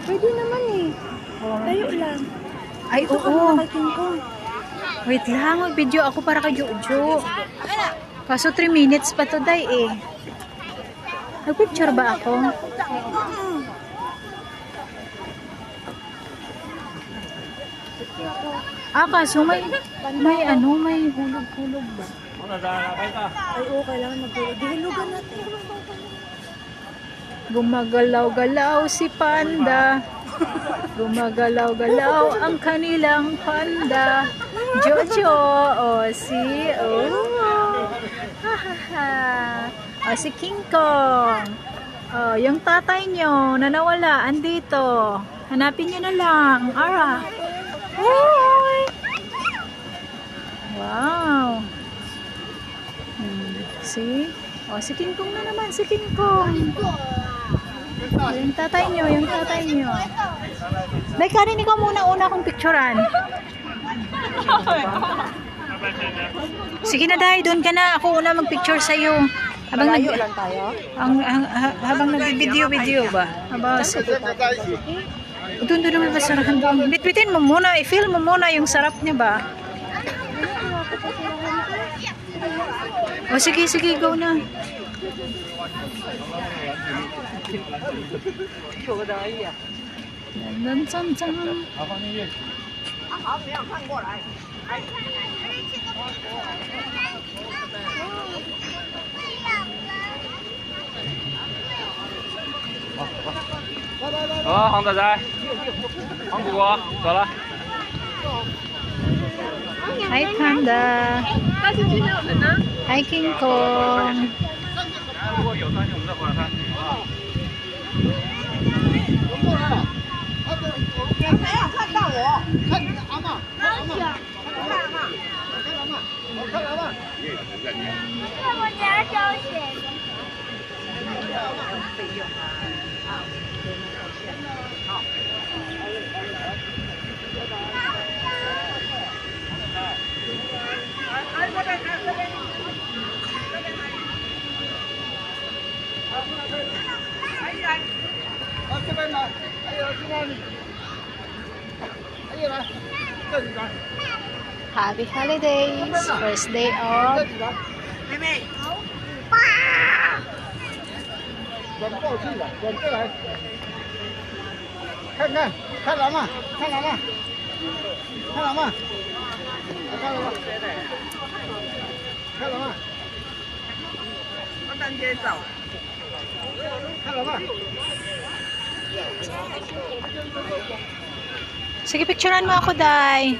Pwede naman eh. Tayo lang. Ay, Ito ka oo. muna kay King Kong. Wait lang, mag-video ako para kay Jojo. Kaso 3 minutes pa to, day eh. Nag-picture ba ako? Kaso may hulog-hulog ba? Ay, oo, kailangan mag-hulog. Dihilugan natin. Gumagalaw-galaw si Panda. Gumagalaw-galaw ang kanilang panda. Jojo, si King Kong. Yung tatay nyo na nawala, andito. Hanapin nyo na lang. Ara. Uy! Wow. See? Si King Kong na naman, si King Kong. Yung tatay nyo. Day, Karin, ikaw muna akong picturean. Sige na, Day, doon ka na. Ako una magpicture sa'yo. Malayo lang tayo. Habang nag-video ba? Doon naman ba sarahan doon? Bitbitin mo muna, i-film mo muna yung sarap niya ba? Sige, go na.黄仔仔，黄果果，走了。 Hi, Panda. Hi, King Kong. 如果有餐我们再回来看。没有看到我，看你的阿嬷，看阿嬷，看阿嬷，看阿嬷，看阿嬷。我家教学。这边来，哎呀，去哪里？哎呀，来，这里来， Happy holidays. First day 这 of 里来，妹妹，转过去了，转过来，看看，看老妈，看老妈，看老妈，看老妈，看老妈，我等姐走，看老妈。 Sige, picturean mo ako, Day.